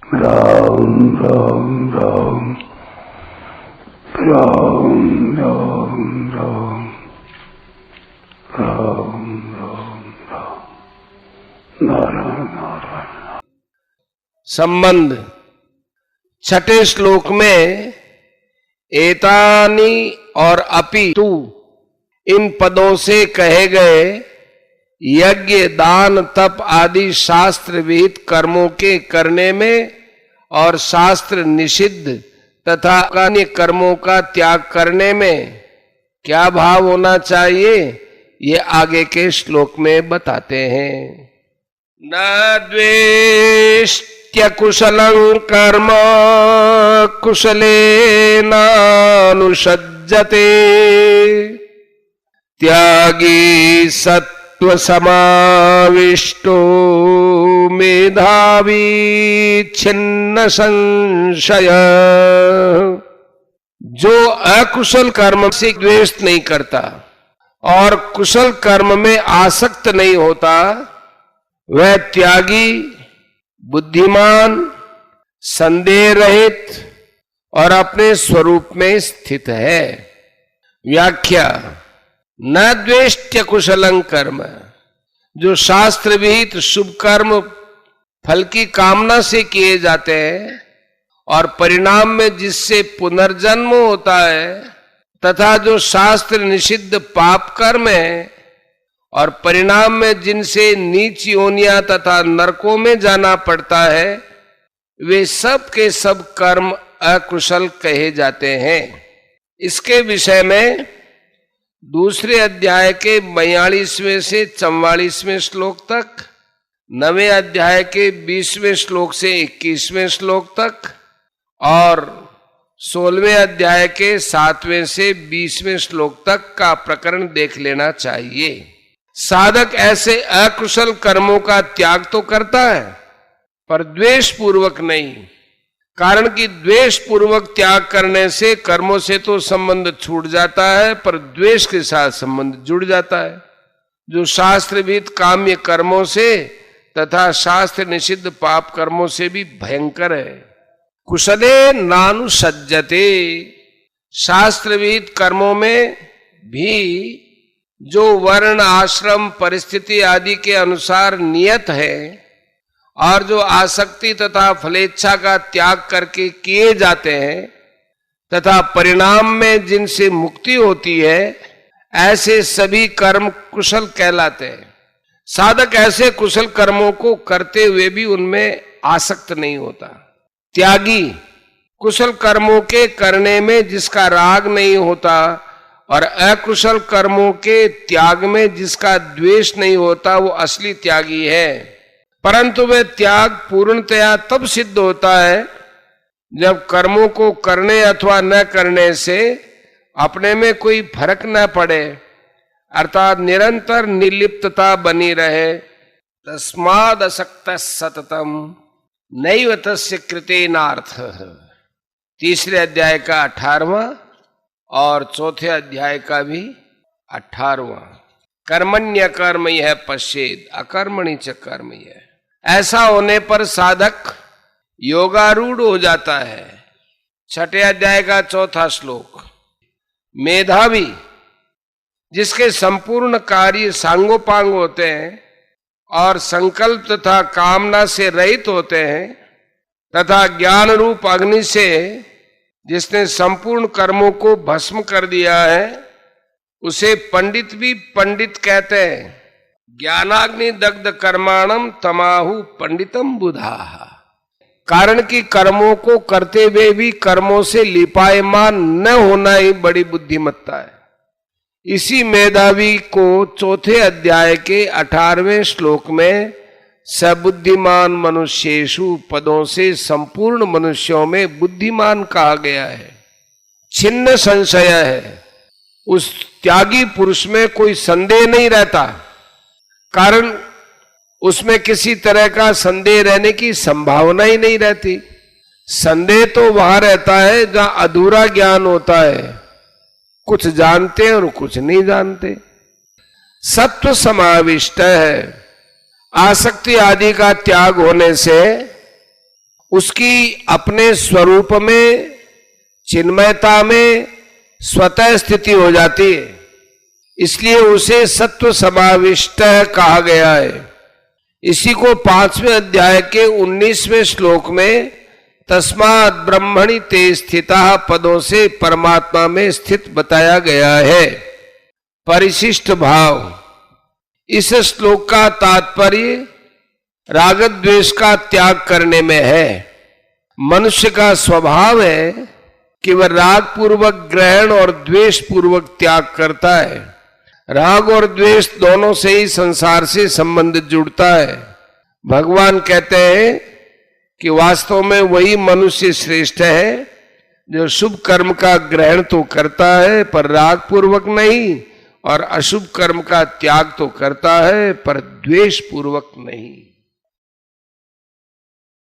राम राम राम राम राम राम राम राम राम नारायण नारायण। संबंध छठे श्लोक में एतानि और अपि तु इन पदों से कहे गए यज्ञ दान तप आदि शास्त्र विहित कर्मों के करने में और शास्त्र निषिद्ध तथा अन्य कर्मों का त्याग करने में क्या भाव होना चाहिए, ये आगे के श्लोक में बताते हैं। न द्वेष्ट्य कुशलं कर्म कुशलेनानुषज्जते त्यागी सत्व समाविष्टो मेधावी छिन्न संशय। जो अकुशल कर्म से द्वेष नहीं करता और कुशल कर्म में आसक्त नहीं होता, वह त्यागी, बुद्धिमान, संदेह रहित और अपने स्वरूप में स्थित है। व्याख्या न द्वेष्ट्य कुशलं कर्म, जो शास्त्र विहित शुभ कर्म फल की कामना से किए जाते हैं और परिणाम में जिससे पुनर्जन्म होता है, तथा जो शास्त्र निषिद्ध पाप कर्म है और परिणाम में जिनसे नीच योनियां तथा नरकों में जाना पड़ता है, वे सब के सब कर्म अकुशल कहे जाते हैं। इसके विषय में दूसरे अध्याय के 42वें से 44वें श्लोक तक, 9वें अध्याय के 20वें श्लोक से 21वें श्लोक तक और 16वें अध्याय के 7वें से 20वें श्लोक तक का प्रकरण देख लेना चाहिए। साधक ऐसे अकुशल कर्मों का त्याग तो करता है पर द्वेष पूर्वक नहीं, कारण कि द्वेष पूर्वक त्याग करने से कर्मों से तो संबंध छूट जाता है पर द्वेष के साथ संबंध जुड़ जाता है, जो शास्त्र विहित काम्य कर्मों से तथा शास्त्र निषिद्ध पाप कर्मों से भी भयंकर है। कुशले नानुसज्जते, शास्त्र विहित कर्मों में भी जो वर्ण आश्रम परिस्थिति आदि के अनुसार नियत है और जो आसक्ति तथा फलेच्छा का त्याग करके किए जाते हैं तथा परिणाम में जिनसे मुक्ति होती है, ऐसे सभी कर्म कुशल कहलाते हैं। साधक ऐसे कुशल कर्मों को करते हुए भी उनमें आसक्त नहीं होता। त्यागी, कुशल कर्मों के करने में जिसका राग नहीं होता और अकुशल कर्मों के त्याग में जिसका द्वेष नहीं होता, वो असली त्यागी है। परंतु वह त्याग पूर्णतया तब सिद्ध होता है जब कर्मों को करने अथवा न करने से अपने में कोई फर्क न पड़े, अर्थात निरंतर निर्लिप्तता बनी रहे। तस्माद् असक्तः सततम नैव तस्य कृतेनार्थः, तीसरे अध्याय का 18वां और चौथे अध्याय का भी 18वां। कर्मण्य कर्म यह पश्चेद अकर्मणि च कर्म यह। ऐसा होने पर साधक योगारूढ़ हो जाता है। छठे अध्याय का 4था श्लोक। मेधावी, जिसके संपूर्ण कार्य सांगोपांग होते हैं और संकल्प तथा कामना से रहित होते हैं, तथा ज्ञान रूप अग्नि से जिसने संपूर्ण कर्मों को भस्म कर दिया है, उसे पंडित भी पंडित कहते हैं। ज्ञानाग्नि दग्ध कर्माणम तमाहु पंडितम बुधाः, कारण कि कर्मों को करते हुए भी कर्मों से लिपायमान न होना ही बड़ी बुद्धिमत्ता है। इसी मेधावी को चौथे अध्याय के 18वें श्लोक में सबुद्धिमान मनुष्येषु पदों से संपूर्ण मनुष्यों में बुद्धिमान कहा गया है। छिन्न संशय है, उस त्यागी पुरुष में कोई संदेह नहीं रहता, कारण उसमें किसी तरह का संदेह रहने की संभावना ही नहीं रहती। संदेह तो वहां रहता है जहां अधूरा ज्ञान होता है, कुछ जानते हैं और कुछ नहीं जानते। सत्व समाविष्ट है, आसक्ति आदि का त्याग होने से उसकी अपने स्वरूप में, चिन्मयता में स्वतः स्थिति हो जाती है। इसलिए उसे सत्व समाविष्ट कहा गया है। इसी को 5वें अध्याय के 19वें श्लोक में तस्मात् ब्रह्मणि ते स्थितः पदों से परमात्मा में स्थित बताया गया है। परिशिष्ट भाव। इस श्लोक का तात्पर्य राग द्वेष का त्याग करने में है। मनुष्य का स्वभाव है कि वह राग पूर्वक ग्रहण और द्वेष पूर्वक त्याग करता है। राग और द्वेष दोनों से ही संसार से संबंध जुड़ता है। भगवान कहते हैं कि वास्तव में वही मनुष्य श्रेष्ठ है जो शुभ कर्म का ग्रहण तो करता है पर राग पूर्वक नहीं, और अशुभ कर्म का त्याग तो करता है पर द्वेष पूर्वक नहीं।